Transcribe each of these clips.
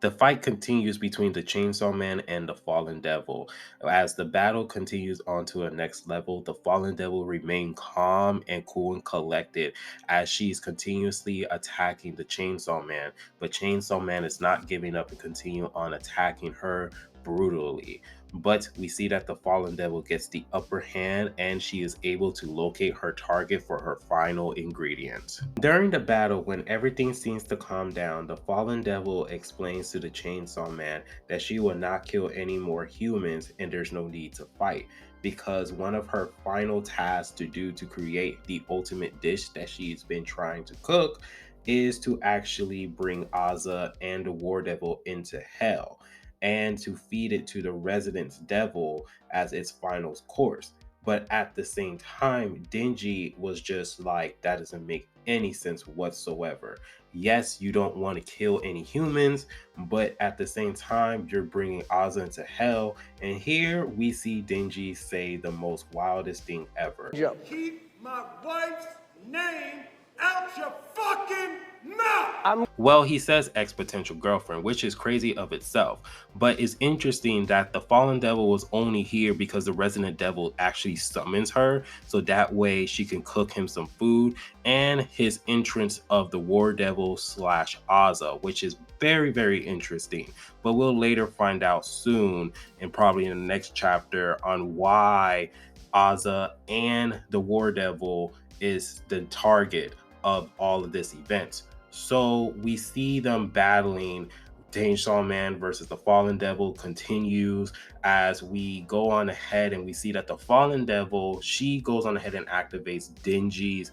The fight continues between the Chainsaw Man and the Fallen Devil. As the battle continues on to a next level, the Fallen Devil remain calm and cool and collected as she's continuously attacking the Chainsaw Man. But Chainsaw Man is not giving up and continue on attacking her brutally. But we see that the Fallen Devil gets the upper hand and she is able to locate her target for her final ingredient. During the battle, when everything seems to calm down, the Fallen Devil explains to the Chainsaw Man that she will not kill any more humans and there's no need to fight because one of her final tasks to do to create the ultimate dish that she's been trying to cook is to actually bring Aza and the War Devil into hell and to feed it to the resident devil as its final course. But at the same time, Denji was just like, that doesn't make any sense whatsoever. Yes, you don't want to kill any humans, but at the same time, you're bringing Aza into hell. And here we see Denji say the most wildest thing ever. Keep my wife's name out your fucking mouth! Well, he says ex potential girlfriend, which is crazy of itself. But it's interesting that the Fallen Devil was only here because the Resident Devil actually summons her. So that way she can cook him some food. And his entrance of the War Devil slash Aza, which is very, very interesting. But we'll later find out soon, and probably in the next chapter, on why Aza and the War Devil is the target of all of this event. So we see them battling. Chainsaw Man versus the Fallen Devil continues as we go on ahead and we see that the Fallen Devil, she goes on ahead and activates Denji's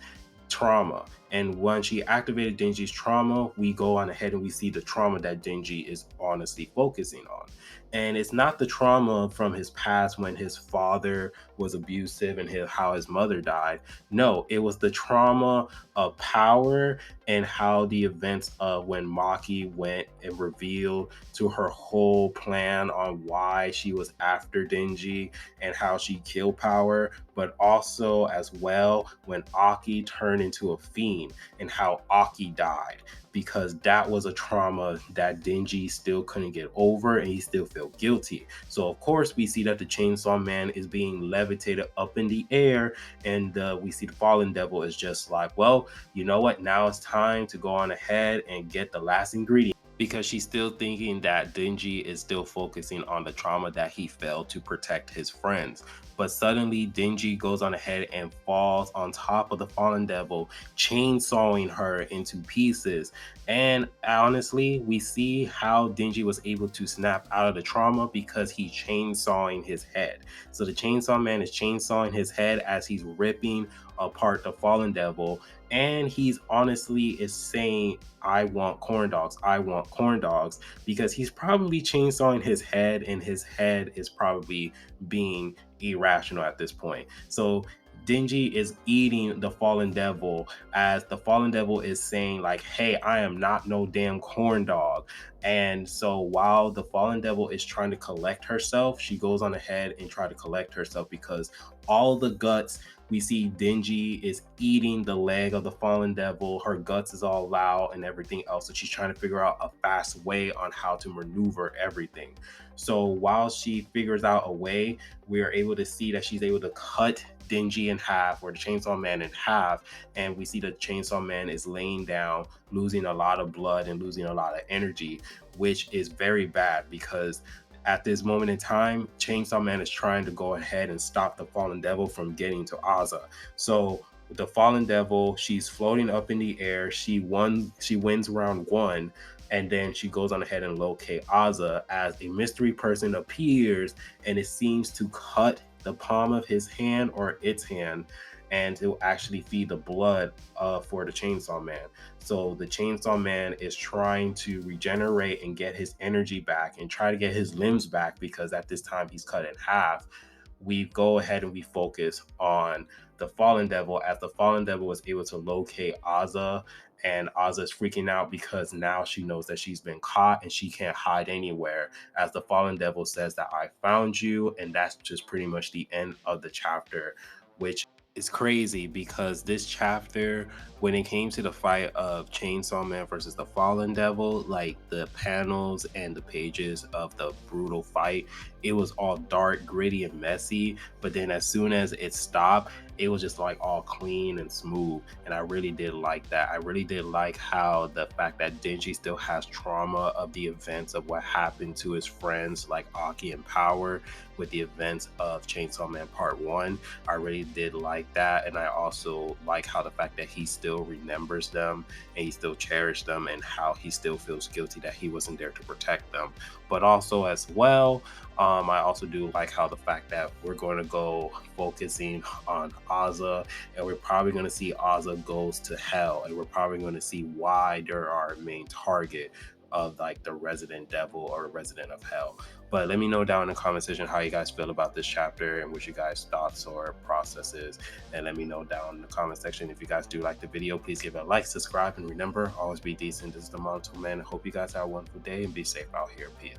trauma. And when she activated Denji's trauma, we go on ahead and we see the trauma that Denji is honestly focusing on. And it's not the trauma from his past when his father was abusive and how his mother died. No, it was the trauma of power and how the events of when Maki went and revealed to her whole plan on why she was after Denji and how she killed power, but also as well when Aki turned into a fiend and how Aki died, because that was a trauma that Denji still couldn't get over and he still felt guilty. So of course we see that the Chainsaw Man is being levitated up in the air, and we see the Fallen Devil is just like, well, you know what, now it's time to go on ahead and get the last ingredient, because she's still thinking that Denji is still focusing on the trauma that he failed to protect his friends. But suddenly Denji goes on ahead and falls on top of the Fallen Devil, chainsawing her into pieces. And honestly, we see how Denji was able to snap out of the trauma because he's chainsawing his head. So the Chainsaw Man is chainsawing his head as he's ripping apart the Fallen Devil, and he's honestly is saying, I want corn dogs, I want corn dogs, because he's probably chainsawing his head and his head is probably being irrational at this point. So Denji is eating the Fallen Devil as the Fallen Devil is saying like, hey, I am not no damn corn dog. And so while the Fallen Devil is trying to collect herself, she goes on ahead and try to collect herself because all the guts, we see Denji is eating the leg of the Fallen Devil. Her guts is all loud and everything else. So she's trying to figure out a fast way on how to maneuver everything. So while she figures out a way, we are able to see that she's able to cut Denji in half, or the Chainsaw Man in half, and we see the Chainsaw Man is laying down, losing a lot of blood and losing a lot of energy, which is very bad because at this moment in time, Chainsaw Man is trying to go ahead and stop the Fallen Devil from getting to Aza. So the Fallen Devil, she's floating up in the air. She wins round one, and then she goes on ahead and locate Aza as a mystery person appears, and it seems to cut the palm of his hand or its hand, and to actually feed the blood for the Chainsaw Man. So the Chainsaw Man is trying to regenerate and get his energy back and try to get his limbs back, because at this time he's cut in half. We go ahead and we focus on the Fallen Devil, as the Fallen Devil was able to locate Aza, and Aza is freaking out because now she knows that she's been caught and she can't hide anywhere, as the Fallen Devil says that I found you, and that's just pretty much the end of the chapter, which It's crazy because this chapter, when it came to the fight of Chainsaw Man versus the Fallen Devil, like the panels and the pages of the brutal fight, it was all dark, gritty, and messy. But then as soon as it stopped, it was just like all clean and smooth. And I really did like that. I really did like how the fact that Denji still has trauma of the events of what happened to his friends like Aki and Power with the events of Chainsaw Man Part 1. I really did like that. And I also like how the fact that he still remembers them and he still cherishes them, and how he still feels guilty that he wasn't there to protect them. But also as well, I also do like how the fact that we're going to go focusing on Ozza, and we're probably going to see Ozza goes to hell, and we're probably going to see why they're our main target of like the resident devil or resident of hell. But let me know down in the comment section how you guys feel about this chapter and what you guys thoughts or processes, and let me know down in the comment section. If you guys do like the video, please give it a like, subscribe, and remember, always be decent. This is the Monotone Man. I hope you guys have a wonderful day and be safe out here. Peace.